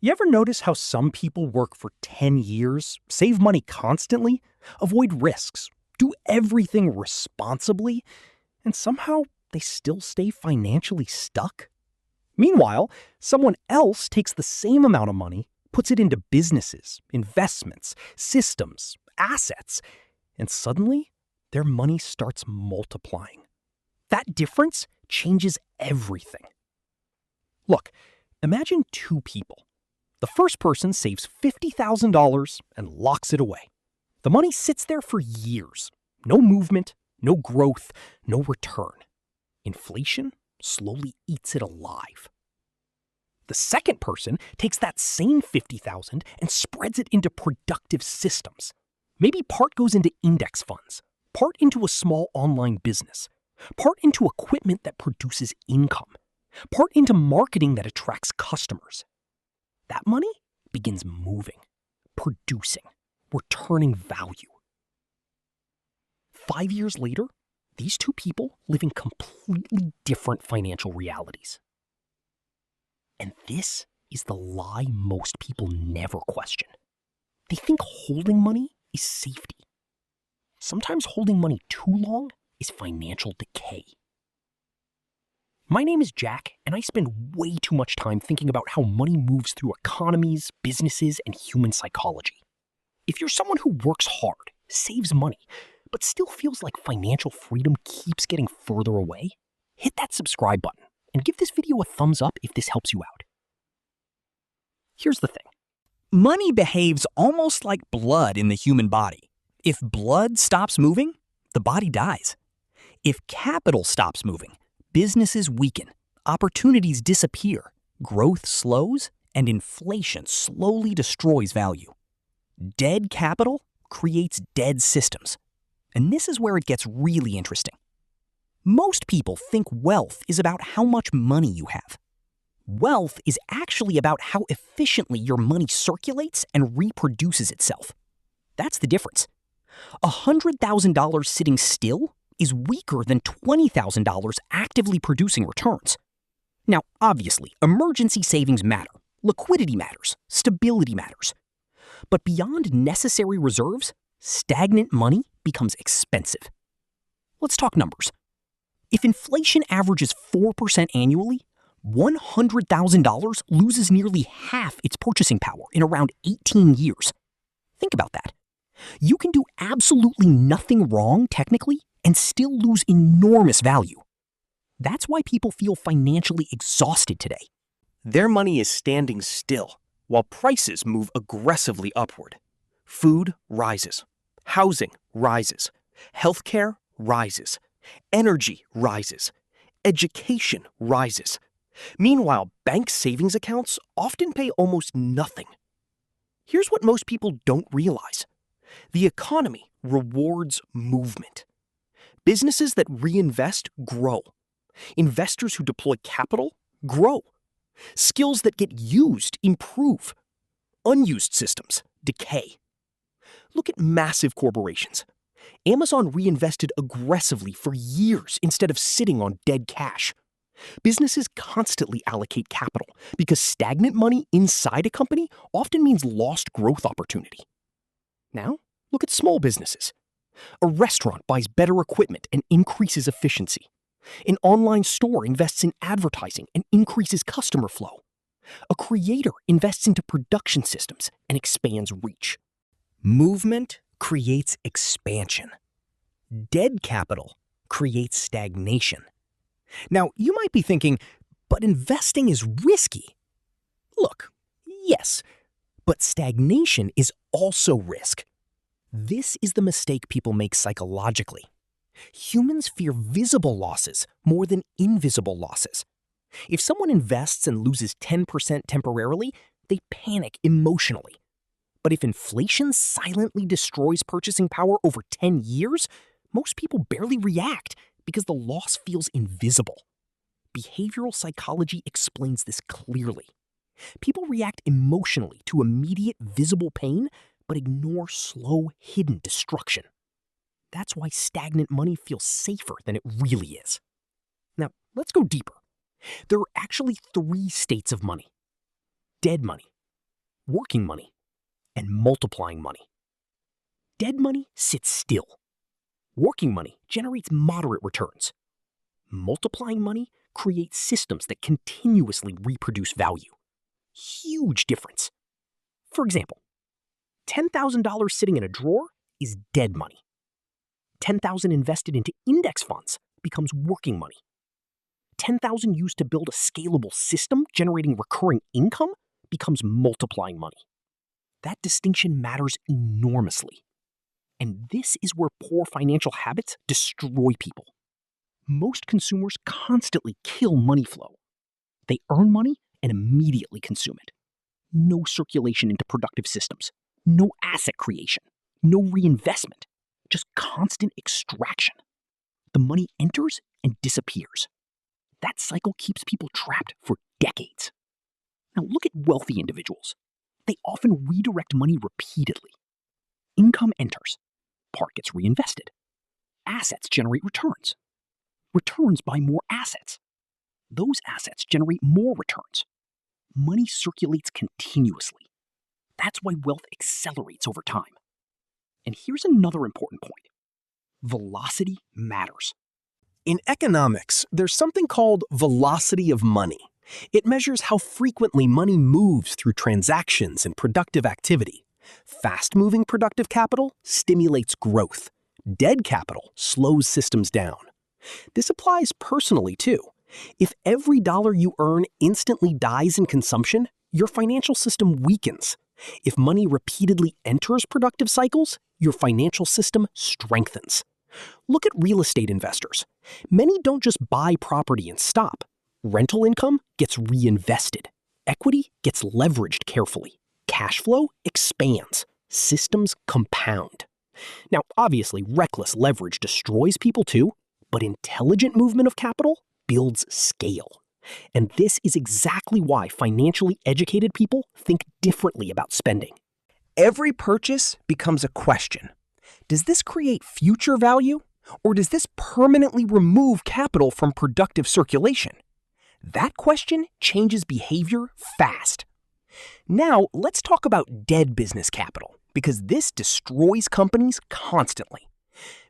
You ever notice how some people work for 10 years, save money constantly, avoid risks, do everything responsibly, and somehow they still stay financially stuck? Meanwhile, someone else takes the same amount of money, puts it into businesses, investments, systems, assets, and suddenly their money starts multiplying. That difference changes everything. Look, imagine two people. The first person saves $50,000 and locks it away. The money sits there for years. No movement, no growth, no return. Inflation slowly eats it alive. The second person takes that same $50,000 and spreads it into productive systems. Maybe part goes into index funds, part into a small online business, part into equipment that produces income, part into marketing that attracts customers. That money begins moving, producing, returning value. 5 years later, these two people live in completely different financial realities. And this is the lie most people never question. They think holding money is safety. Sometimes holding money too long is financial decay. My name is Jack, and I spend way too much time thinking about how money moves through economies, businesses, and human psychology. If you're someone who works hard, saves money, but still feels like financial freedom keeps getting further away, hit that subscribe button and give this video a thumbs up if this helps you out. Here's the thing. Money behaves almost like blood in the human body. If blood stops moving, the body dies. If capital stops moving, businesses weaken, opportunities disappear, growth slows, and inflation slowly destroys value. Dead capital creates dead systems. And this is where it gets really interesting. Most people think wealth is about how much money you have. Wealth is actually about how efficiently your money circulates and reproduces itself. That's the difference. $100,000 sitting still is weaker than $20,000 actively producing returns. Now, obviously, emergency savings matter, liquidity matters, stability matters. But beyond necessary reserves, stagnant money becomes expensive. Let's talk numbers. If inflation averages 4% annually, $100,000 loses nearly half its purchasing power in around 18 years. Think about that. You can do absolutely nothing wrong, technically, and still lose enormous value. That's why people feel financially exhausted today. Their money is standing still, while prices move aggressively upward. Food rises. Housing rises. Healthcare rises. Energy rises. Education rises. Meanwhile, bank savings accounts often pay almost nothing. Here's what most people don't realize. The economy rewards movement. Businesses that reinvest grow. Investors who deploy capital grow. Skills that get used improve. Unused systems decay. Look at massive corporations. Amazon reinvested aggressively for years instead of sitting on dead cash. Businesses constantly allocate capital because stagnant money inside a company often means lost growth opportunity. Now, look at small businesses. A restaurant buys better equipment and increases efficiency. An online store invests in advertising and increases customer flow. A creator invests into production systems and expands reach. Movement creates expansion. Dead capital creates stagnation. Now, you might be thinking, but investing is risky. Look, yes, but stagnation is also risk. This is the mistake people make psychologically. Humans fear visible losses more than invisible losses. If someone invests and loses 10% temporarily, they panic emotionally. But if inflation silently destroys purchasing power over 10 years, most people barely react because the loss feels invisible. Behavioral psychology explains this clearly. People react emotionally to immediate visible pain, but ignore slow, hidden destruction. That's why stagnant money feels safer than it really is. Now, let's go deeper. There are actually 3 states of money. Dead money, working money, and multiplying money. Dead money sits still. Working money generates moderate returns. Multiplying money creates systems that continuously reproduce value. Huge difference. For example, $10,000 sitting in a drawer is dead money. $10,000 invested into index funds becomes working money. $10,000 used to build a scalable system generating recurring income becomes multiplying money. That distinction matters enormously. And this is where poor financial habits destroy people. Most consumers constantly kill money flow. They earn money and immediately consume it. No circulation into productive systems. No asset creation. No reinvestment. Just constant extraction. The money enters and disappears. That cycle keeps people trapped for decades. Now look at wealthy individuals. They often redirect money repeatedly. Income enters. Part gets reinvested. Assets generate returns. Returns buy more assets. Those assets generate more returns. Money circulates continuously. That's why wealth accelerates over time. And here's another important point. Velocity matters. In economics, there's something called velocity of money. It measures how frequently money moves through transactions and productive activity. Fast-moving productive capital stimulates growth. Dead capital slows systems down. This applies personally, too. If every dollar you earn instantly dies in consumption, your financial system weakens. If money repeatedly enters productive cycles, your financial system strengthens. Look at real estate investors. Many don't just buy property and stop. Rental income gets reinvested. Equity gets leveraged carefully. Cash flow expands. Systems compound. Now, obviously, reckless leverage destroys people too, but intelligent movement of capital builds scale. And this is exactly why financially educated people think differently about spending. Every purchase becomes a question. Does this create future value, or does this permanently remove capital from productive circulation? That question changes behavior fast. Now, let's talk about dead business capital, because this destroys companies constantly.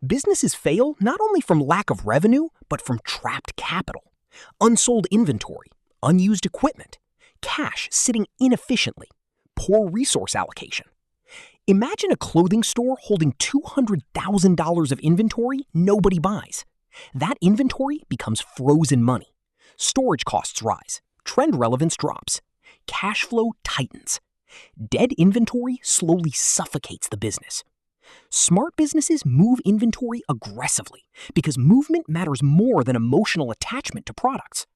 Businesses fail not only from lack of revenue, but from trapped capital. Unsold inventory, unused equipment, cash sitting inefficiently, poor resource allocation. Imagine a clothing store holding $200,000 of inventory nobody buys. That inventory becomes frozen money. Storage costs rise. Trend relevance drops. Cash flow tightens. Dead inventory slowly suffocates the business. Smart businesses move inventory aggressively because movement matters more than emotional attachment to products.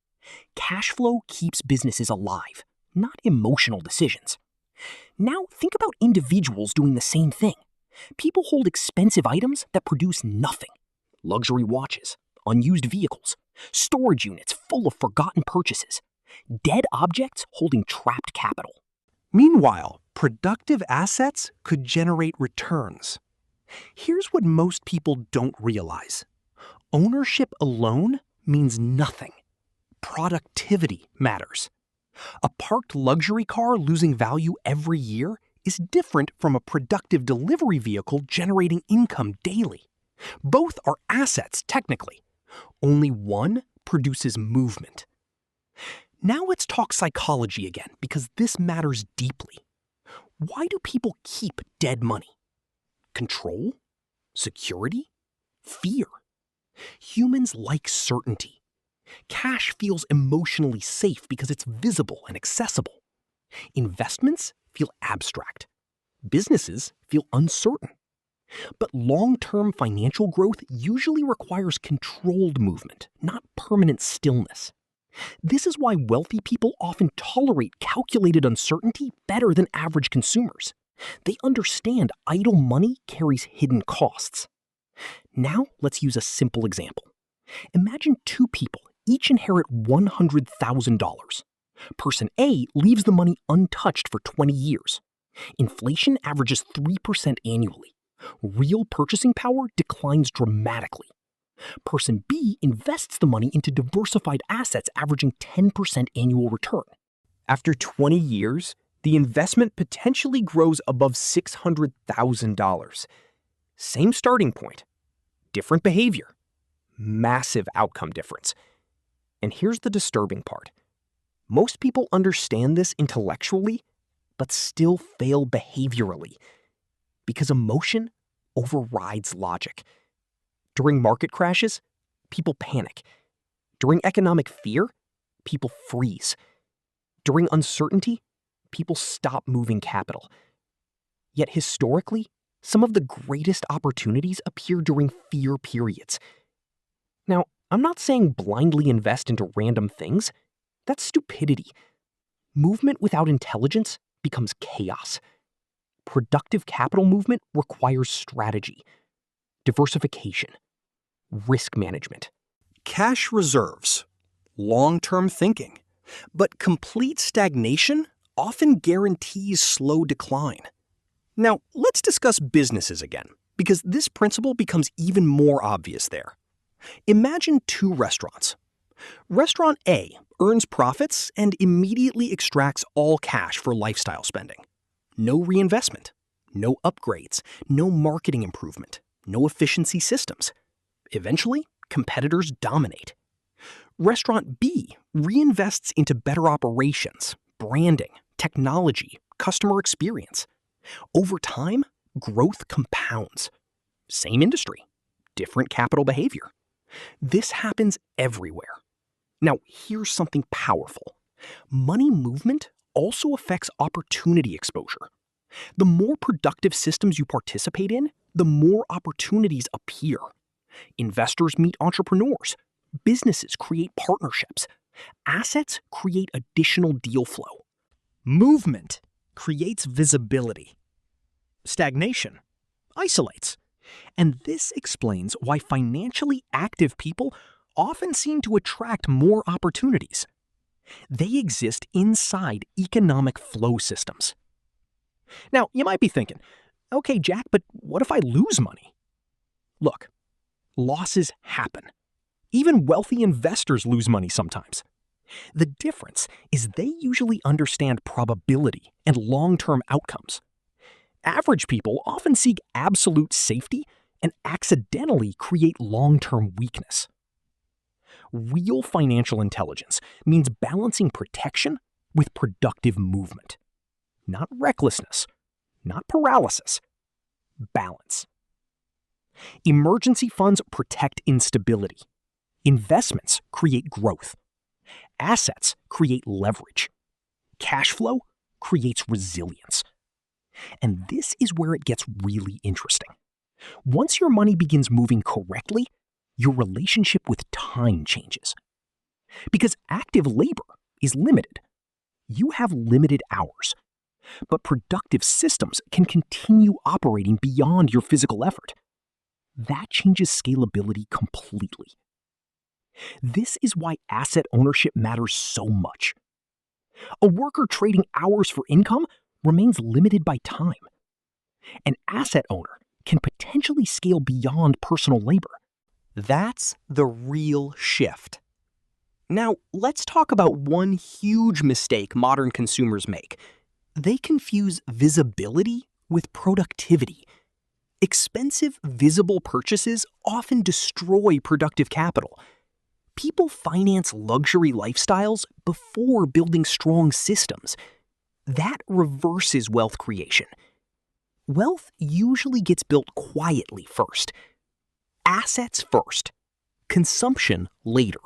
Cash flow keeps businesses alive, not emotional decisions. Now think about individuals doing the same thing. People hold expensive items that produce nothing. Luxury watches, unused vehicles, storage units full of forgotten purchases, dead objects holding trapped capital. Meanwhile, productive assets could generate returns. Here's what most people don't realize. Ownership alone means nothing. Productivity matters. A parked luxury car losing value every year is different from a productive delivery vehicle generating income daily. Both are assets, technically. Only one produces movement. Now let's talk psychology again, because this matters deeply. Why do people keep dead money? Control? Security? Fear? Humans like certainty. Cash feels emotionally safe because it's visible and accessible. Investments feel abstract. Businesses feel uncertain. But long-term financial growth usually requires controlled movement, not permanent stillness. This is why wealthy people often tolerate calculated uncertainty better than average consumers. They understand idle money carries hidden costs. Now let's use a simple example. Imagine two people each inherit $100,000. Person A leaves the money untouched for 20 years. Inflation averages 3% annually. Real purchasing power declines dramatically. Person B invests the money into diversified assets averaging 10% annual return. After 20 years, the investment potentially grows above $600,000. Same starting point, different behavior, massive outcome difference. And here's the disturbing part. Most people understand this intellectually, but still fail behaviorally because emotion overrides logic. During market crashes, people panic. During economic fear, people freeze. During uncertainty, people stop moving capital. Yet historically, some of the greatest opportunities appear during fear periods. Now, I'm not saying blindly invest into random things. That's stupidity. Movement without intelligence becomes chaos. Productive capital movement requires strategy, diversification, risk management. Cash reserves, long-term thinking, but complete stagnation often guarantees slow decline. Now, let's discuss businesses again, because this principle becomes even more obvious there. Imagine two restaurants. Restaurant A earns profits and immediately extracts all cash for lifestyle spending. No reinvestment, no upgrades, no marketing improvement, no efficiency systems. Eventually, competitors dominate. Restaurant B reinvests into better operations, branding, technology, customer experience. Over time, growth compounds. Same industry, different capital behavior. This happens everywhere. Now, here's something powerful. Money movement also affects opportunity exposure. The more productive systems you participate in, the more opportunities appear. Investors meet entrepreneurs. Businesses create partnerships. Assets create additional deal flow. Movement creates visibility. Stagnation isolates. And this explains why financially active people often seem to attract more opportunities. They exist inside economic flow systems. Now, you might be thinking, okay, Jack, but what if I lose money? Look, losses happen. Even wealthy investors lose money sometimes. The difference is they usually understand probability and long-term outcomes. Average people often seek absolute safety and accidentally create long-term weakness. Real financial intelligence means balancing protection with productive movement. Not recklessness, not paralysis. Balance. Emergency funds protect instability. Investments create growth. Assets create leverage. Cash flow creates resilience. And this is where it gets really interesting. Once your money begins moving correctly, your relationship with time changes. Because active labor is limited. You have limited hours. But productive systems can continue operating beyond your physical effort. That changes scalability completely. This is why asset ownership matters so much. A worker trading hours for income remains limited by time. An asset owner can potentially scale beyond personal labor. That's the real shift. Now, let's talk about one huge mistake modern consumers make. They confuse visibility with productivity. Expensive, visible purchases often destroy productive capital. People finance luxury lifestyles before building strong systems. That reverses wealth creation. Wealth usually gets built quietly first. Assets first. Consumption later.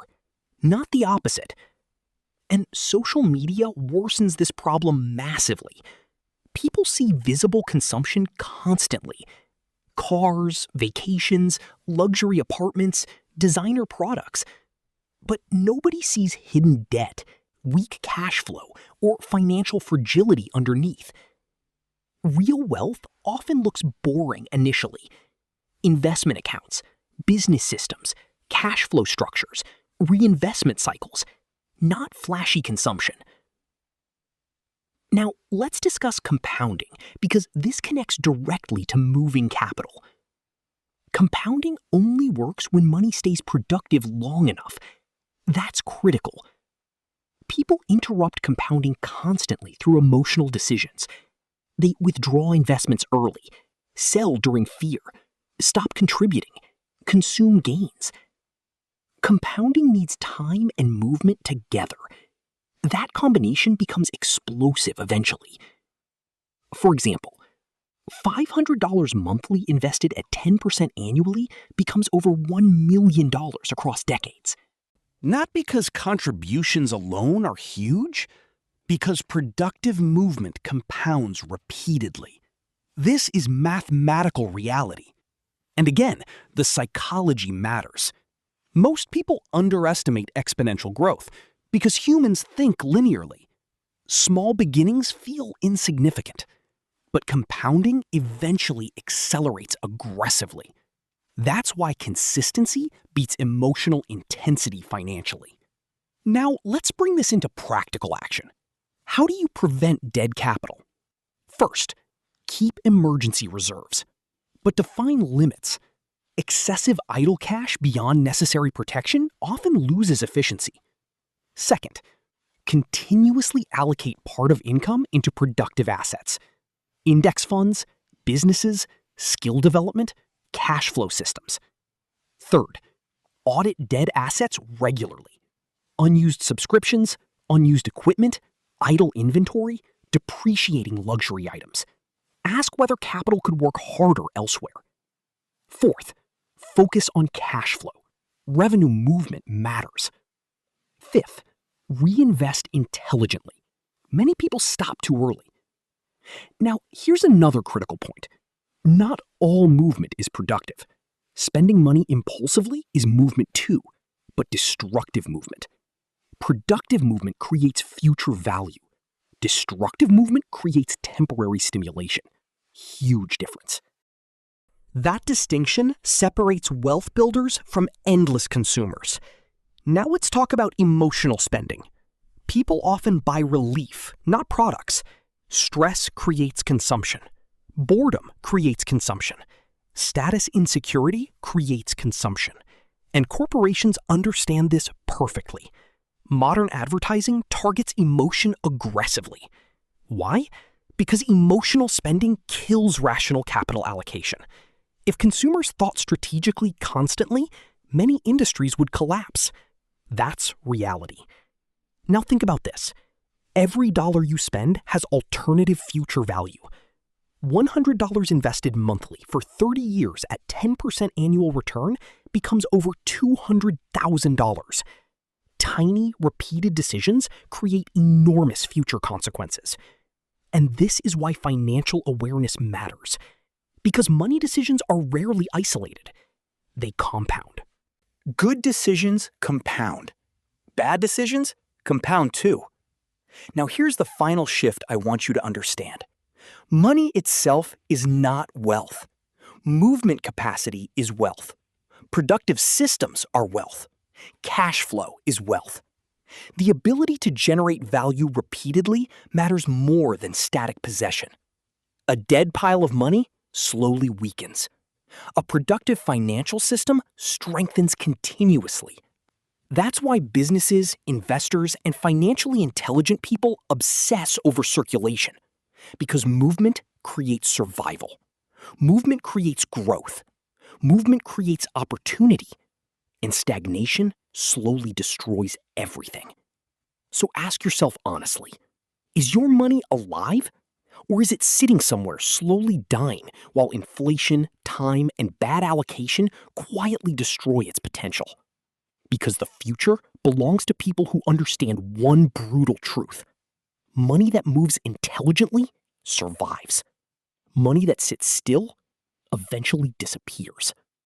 Not the opposite. And social media worsens this problem massively. People see visible consumption constantly. Cars, vacations, luxury apartments, designer products. But nobody sees hidden debt, weak cash flow, or financial fragility underneath. Real wealth often looks boring initially. Investment accounts, business systems, cash flow structures, reinvestment cycles, not flashy consumption. Now, let's discuss compounding, because this connects directly to moving capital. Compounding only works when money stays productive long enough. That's critical. People interrupt compounding constantly through emotional decisions. They withdraw investments early, sell during fear, stop contributing, consume gains. Compounding needs time and movement together. That combination becomes explosive eventually. For example, $500 monthly invested at 10% annually becomes over $1 million across decades. Not because contributions alone are huge, because productive movement compounds repeatedly. This is mathematical reality. And again, the psychology matters. Most people underestimate exponential growth because humans think linearly. Small beginnings feel insignificant, but compounding eventually accelerates aggressively. That's why consistency beats emotional intensity financially. Now, let's bring this into practical action. How do you prevent dead capital? First, keep emergency reserves, but define limits. Excessive idle cash beyond necessary protection often loses efficiency. Second, continuously allocate part of income into productive assets. Index funds, businesses, skill development, cash flow systems. Third, audit dead assets regularly. Unused subscriptions, unused equipment, idle inventory, depreciating luxury items. Ask whether capital could work harder elsewhere. Fourth, focus on cash flow. Revenue movement matters. Fifth, reinvest intelligently. Many people stop too early. Now, here's another critical point. Not all movement is productive. Spending money impulsively is movement too, but destructive movement. Productive movement creates future value. Destructive movement creates temporary stimulation. Huge difference. That distinction separates wealth builders from endless consumers. Now let's talk about emotional spending. People often buy relief, not products. Stress creates consumption. Boredom creates consumption. Status insecurity creates consumption. And corporations understand this perfectly. Modern advertising targets emotion aggressively. Why? Because emotional spending kills rational capital allocation. If consumers thought strategically constantly, many industries would collapse. That's reality. Now think about this. Every dollar you spend has alternative future value. $100 invested monthly for 30 years at 10% annual return becomes over $200,000. Tiny, repeated decisions create enormous future consequences. And this is why financial awareness matters. Because money decisions are rarely isolated. They compound. Good decisions compound. Bad decisions compound too. Now here's the final shift I want you to understand. Money itself is not wealth. Movement capacity is wealth. Productive systems are wealth. Cash flow is wealth. The ability to generate value repeatedly matters more than static possession. A dead pile of money slowly weakens. A productive financial system strengthens continuously. That's why businesses, investors, and financially intelligent people obsess over circulation. Because movement creates survival. Movement creates growth. Movement creates opportunity. And stagnation slowly destroys everything. So ask yourself honestly, is your money alive? Or is it sitting somewhere slowly dying while inflation, time, and bad allocation quietly destroy its potential? Because the future belongs to people who understand one brutal truth. Money that moves intelligently survives. Money that sits still eventually disappears.